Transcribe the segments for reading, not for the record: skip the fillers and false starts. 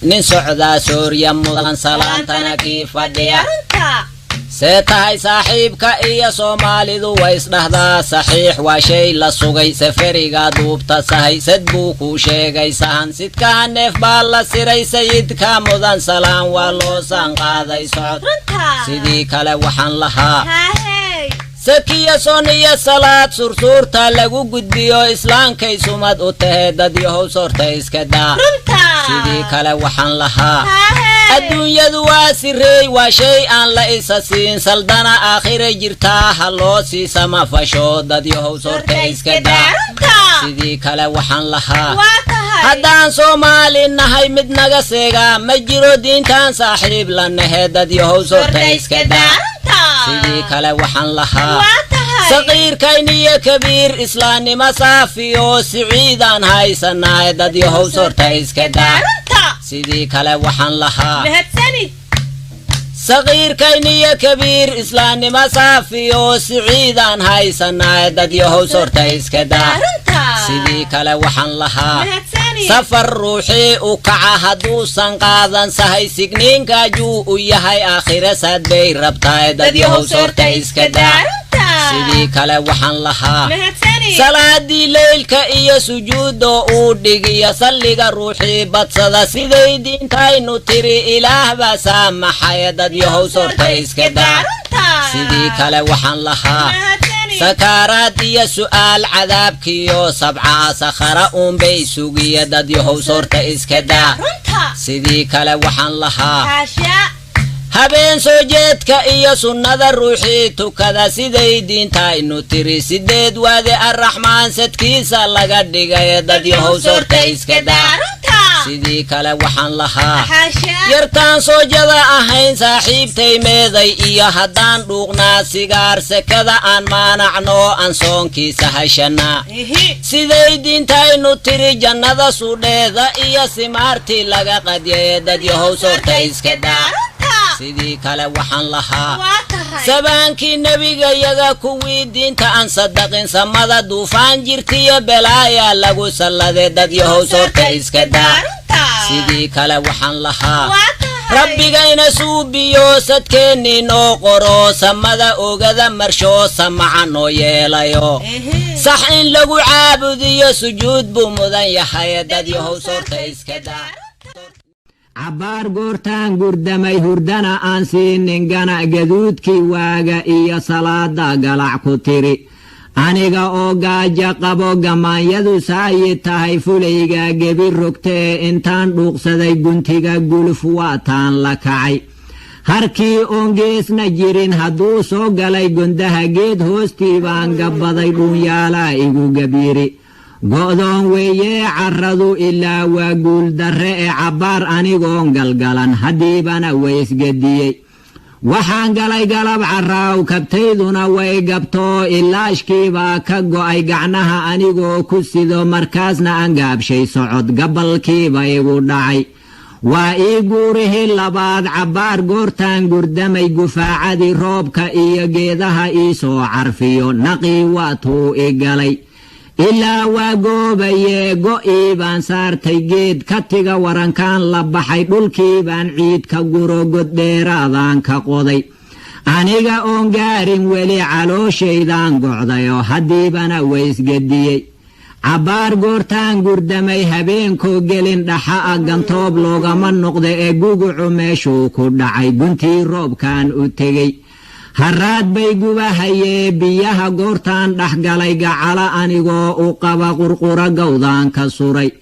nin socdaa soorya mudan salaantana kii fadhiya see tahay saaxiibka iyo Soomaalidu way isdhahdaa saxiix waa shay la sugay safariga duubta sahay sad buu ku sheegay sahan sidka neef baa la siray sayidka mudan salaan waa loo san qaaday socod sidii kale waxaan lahaa sakiya soniya salaad sursurta lagu gudbiyo islaankay sumad u tahay dad yahow sorta iska daa sidii kale waxaan lahaa adduunyadu waa sirey waa shay aan la isa siin saldana aakhire jirtaa ha loo sii samafasho dad yahow sorta iska daa sidii kale waxaan lahaa haddaan Soomaali nahay mid naga seega ma jiro diintan saaxiib la nahay dad yahow sorta iska daa sidii kale waxaan lahaa صغير كينية كبير إسلامي مسافيو سعيدان هاي سناي داد يهو صورتا إسكدا سيدي كلا وحن لها صغير كينية كبير إسلامي مسافيو سعيدان هاي سناي داد يهو صورتا إسكدا سيدي كلا وحن لها سفر روحي وكعا هدو سنقاذن سهي سجنين كاجو ويهي آخر ساد بي ربطاي داد يهو صورتا إسكدا سيدي كلا وحن لها صلادي ليلك إيا سجودو ودقيا صلق روحي بطصدا سيدي دين تاينو تري إله بسامح يدد يهو صورتا إسكدا سيدي كلا وحن لها سكارات إيا سؤال عذاب كيو سبعة سخرا بي سوقي يدد يهو صورتا إسكدا سيدي كلا وحن لها habeen soo jeedka iyo sunnada ruuxiitu kada siday diinta inu tiri sideed waade arraxmaan sadkiisa laga dhigay dad yahow sorta iska daa sidii kale waxaan lahaa yartaan soo jada ahayn saaxiibtay meeday iyo haddaan dhuuqnaa sigaar sekada aan maanacno aan soonkiisa hashanaa siday diinta inu tiri jannada sudheeda iyo simaartii laga qadiyay dad yahow sorta iska daa sidii kale waxaan lahaa sabaankii nabiga yaga kuwii diinta aan sadaqin samada duufaan jirtiyo belaaya lagu sallade dad yahow sorta iska daa sidii kale waxaan lahaa rabbigayna suubiyo sadkeennii noo qoro samada ogada marsho samaca noo yeelayo sax in lagu caabudiyo sujuud buu mudan yahay dad yahow sorta iska daa عبار قرتان قردمي هردنا آنسين نغانا قدودكي واغا إيا صلاة قلع كتيري أنيغا أوغا قبو غمان يدو ساي تاي فوليغا قبير ركتي انتان روغسدي قنتيغا قلفواتان لكاي هركي أونجيس نجيرين هدو سو غلي قندها قيد هوستي بان قبضي بويالا إيغو قبيري قودون ويه عرضو إلا وقول درئ عبار أنيقون قلقلن هديبنا ويس قديي وحان قلي قلب عراو كبتيدونا ويقبتو إلا اشكيبا كقو أي قعناها أنيقو كسيدو مركزنا أنقاب شي سعود قبل كيبا يقول داعي وإيقوره اللباد عبار قرتان قردمي قفاعدي روبكا إيا قيدها إيسو عرفيو نقي واتو إيقالي إلا وقوبي قوئيبان سارتي قيد كتغا ورانكان لبحي دولكيبان عيد كقورو قد ديرادان كقوضي أنيغا أونغارين ولي علو شيدان قعديو هديبانا ويس قديي عبار قورتان قردمي هبينكو قلين دحاء قنطوب لوغا من نقضي قوقو عميشو كودعي قنتي روب كان أتغي هراد بيقوبا هاي بيها قورتان دحقالي قعلا أنيقو وقبا قرقورا قوضان كسوري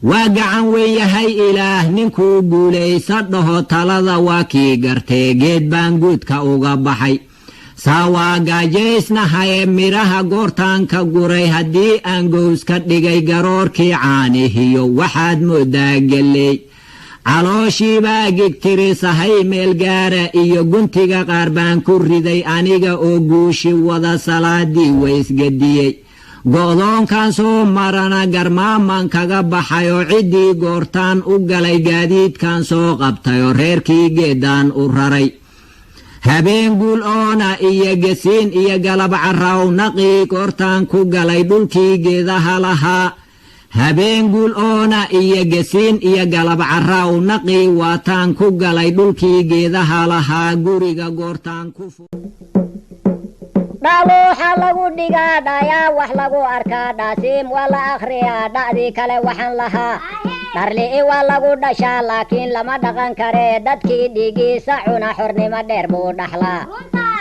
واقعان ويهي إله ننكو قولي صده تلذا واكي قرتي قيد بانقود كأوغا بحي ساوا قاجيسنا هاي ميراها قورتان كقوري هدي أنقوز كدقي قرور كي عاني هيو واحد مداقلي علوشي باقيك تريسا هاي ميلقارة إيو قنتيقا قاربان كوريدي أنيقا أوغوشي ودا سلادي ويس قديي قوضون كان سو مرانا قرمان من كغبحيو عدي قورتان اقالي قاديد كان سو قبتيو ريركي قيدان أراري هبين قول اونا إيا قسين إيا قلب عراو نقي قورتان كو قالي دولكي قيدها لها habeen guul oona iyo gasiin iyo galab caraaw naqii waataan ku galay dhulkii geedaha lahaa guriga goortaan ku dhaluuxa lagu dhigaa dhayaa wax lagu arkaa dhaasiim waa la akhriyaa dhacdii kale waxaan lahaa dharli'i waa lagu dhashaa laakiin lama dhaqan karee dadkii dhiigiisa cuna xornimo dheer buu dhaxlaa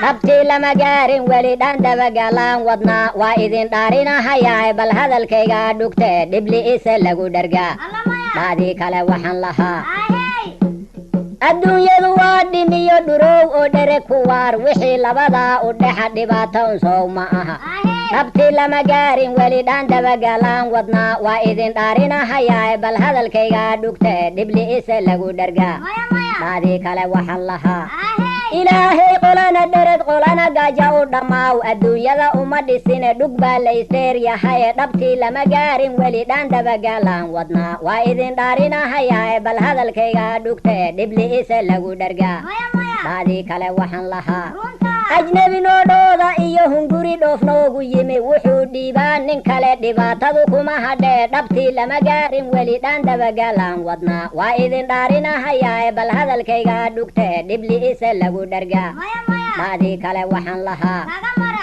dhabtii lama gaarin weli dhan dabagaalaan wadnaa waa idin dhaarinahayaa bal hadalkayga dhugtee dhibli'ise lagu dhargaa dhacdii kale waxaan lahaa adduunyadu waa dhimiyo dhurow oo dhere ku waar wixii labadaa u dhexa dhibaatoon soow ma aha dhabtii lama gaarin weli dhan dabagaalaan wadnaa waa idin dhaarinahayaa bal hadalkayga dhugtee dhibli'ise lagu dhargaa dhacdii kale waxaan lahaa ilaahay qolana dhered qolana gaaja u dhammaaw adduunyada uma dhisine dhug baa la isdheer yahay dhabtii lama gaarin weli dhan dabagaalaan wadnaa waa idin dhaarinahayaa bal hadalkayga dhugtee dhibli'ise lagu dhargaa dhacdii kale waxaan lahaa ajnebi noodhooda iyo hunguri dhoof noogu yimi wuxuu dhiibaa nin kale dhibaatadu kuma hadhee dhabtii lama gaarin weli dhan dabagaalaan wadnaa waa idin dhaarinahayaa bal hadalkayga dhugtee dhibli'ise lagu dhargaa dhacdii kale waxaan lahaa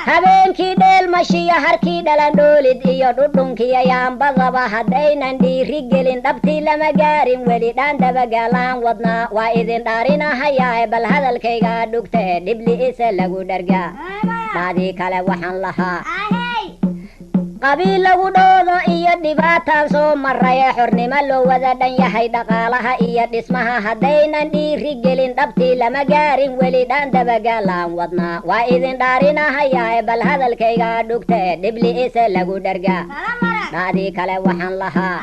habeenkii dheelmashiyo harkii dhalandhoolid iyo dhudhunkiyo yaambadaba haddaynan dhiiri gelin dhabtii lama gaarin weli dhan dabagaalaan wadnaa waa idin dhaarinahayaa bal hadalkayga dhugtee dhibli'ise lagu dhargaa dhacdii kale waxaan lahaa qabiil lagu dhoodo iyo dhibaataan soo marray xornimo loo wada dhan yahay dhaqaalaha iyo dhismaha haddaynan dhiiri gelin dhabtii lama gaarin weli dhan dabagaalaan wadnaa waa idin dhaarinahayaa bal hadalkayga dhugtee dhibli'ise lagu dhargaa dhacdii kale waxaan lahaa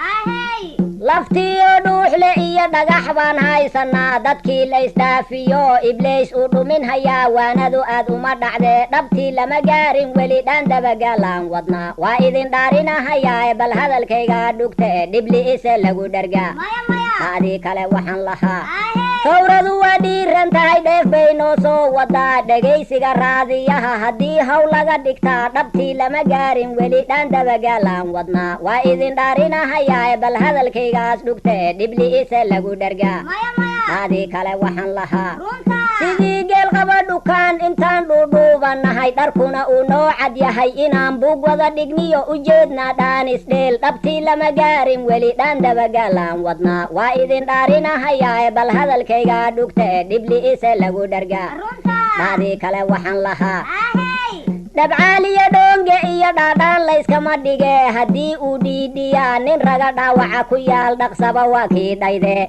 laftiyo dhuuxle iyo dhagax baan haysanaa dadkii la isdhaafiyo ibleys uu dhumin hayaa waanadu aad uma dhacdee dhabtii lama gaarin weli dhan dabagaalaan wadnaa waa idin dhaarinahayaa bal hadalkayga dhugtee dhibli'ise lagu dhargaa dhacdii kale waxaan lahaa howradu waa dhiiran tahay dheef bay noo soo wadaa dhegaysiga raadiyaha haddii haw laga dhigtaa dhabtii lama gaarin weli dhan dabagaalaan wadnaa waa idin dhaarinahayaa bal hadalkaygaas dhugtee dhibli'ise lagu dhargaa dhacdii kale waxaan lahaa sidii geel qaba dhukaan intaan dhuudhuubanahay dharkuna uu noo cad yahay inaan buug wada dhigniyo ujeednaa dhaanis dheel dhabtii lama gaarin weli dhan dabagaalaan wadnaa waa idin dhaarinahayaa bal hadalkayga dhugtee dhibli'ise lagu dhargaa dhacdii kale waxaan lahaa dhabcaaliyo dhoonge iyo dhaadhaan layskama dhigee haddii uu dhiidhiyaa nin raga dhaawaca ku yaal dhaqsaba waa kii dhaydee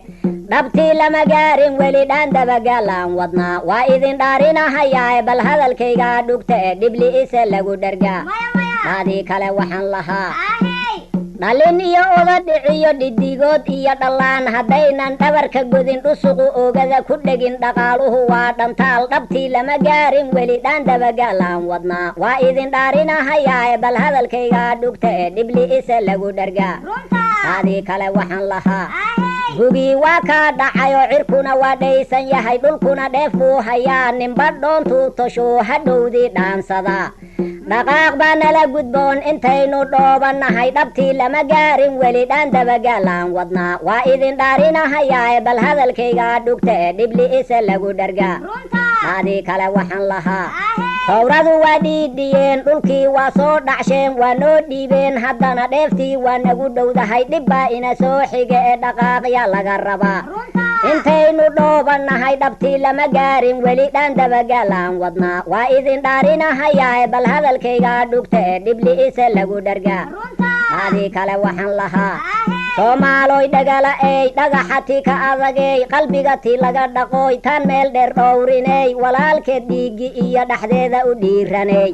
dhabtii lama gaarin weli dhan dabagaalaan wadnaa waa idin dhaarinahayaa bal hadalkayga dhugtee dhibli'ise lagu dhargaa dhacdii kale waxaan lahaa dhalin iyo oda dhiciyo dhidigood iyo dhallaan haddaynan dhabarka godin dhusuqu oogada ku dhegin dhaqaaluhu waa dhantaal dhabtii lama gaarin weli dhan dabagaalaan wadnaa waa idin dhaarinahayaa bal hadalkayga dhugtee dhibli'ise lagu dhargaa dhacdii kale waxaan lahaa gugii waa kaa dhacayo cirkuna waa dhaysan yahay dhulkuna dheef buu hayaa ninba dhoontuu toshuu hadhowdii dhaansadaa dhaqaaq baa nala gudboon intaynu dhoobanahay dhabtii lama gaarin weli dhan dabagaalaan wadnaa waa idin dhaarinahayaa bal hadalkayga dhugtee dhibli'ise lagu dhargaa dhacdii kale waxaan lahaa howradu waa dhiidhiyeen dhulkii waa soo dhacsheen waa noo dhiibeen haddana dheeftii waa nagu dhowdahay dhib baa ina soo xige ee dhaqaaqya laga rabaa intaynu dhoobanahay dhabtii lama gaarin weli dhan dabagaalaan wadnaa waa idin dhaarinahayaa bal hadalkayga dhugtee dhibli'ise lagu dhargaa dhacdii kale waxaan lahaa soomaaloy dhagala ey dhagaxati ka adagey qalbiga ti laga dhaqooy tan meel dheer dhowriney walaalkeed dhiiggi iyo dhexdeeda u dhiiraney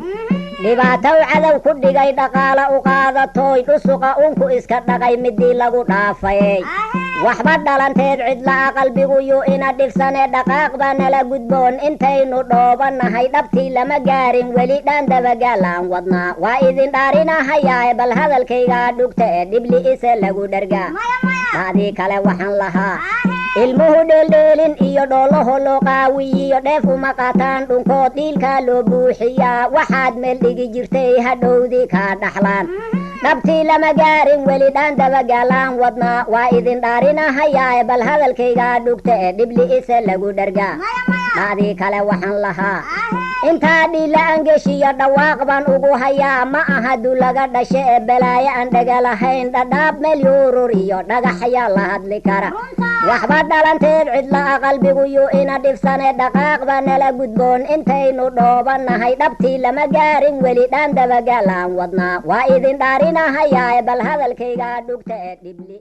dhibaatow cadow ku dhigay dhaqaala u qaadatoy dhusuqa unku iska dhaqay midii lagu dhaafayey waxba dhalanteed cidla'a qalbigu yuu ina dhibsane dhaqaaq baa nala gudboon intaynu dhoobanahay dhabtii lama gaarin weli dhan dabagaalaan wadnaa waa idin dhaarinahayaa bal hadalkayga dhugtee dhibli'ise lagu dhargaa dhacdii kale waxaan lahaa ilmuhu dheeldheelin iyo dhoolaho loo qaawiyiyo dheef uma qaataan dhunkood dhiilkaa loo buuxiyaa waxaad meel dhigi jirtay hadhowdii kaa dhaxlaan dhabtii lama gaarin weli dhaan dabagaalaan wadnaa waa idin dhaarinahayaae bal hadalkaygaa dhugta ee dhibli ise lagu dhargaa dhaadii kale waxaan lahaa intaa dhiila angeshiyo dhawaaq baan ugu hayaa ma aha dulaga dhashe ee balaayo aan dhaga lahayn dhadhaab meel yuurur iyo dhagaxayaa la hadli kara waxba dhalanteed cidla'a qalbigu yuu ina dhibsane dhaqaaq baa nala gudboon intaynu dhoobannahay dhabtii lama gaarin weli dhaan dabagaalaan wadnaa waa idin dhaarinahayaae bal hadalkaygaa dhugta ee dhibli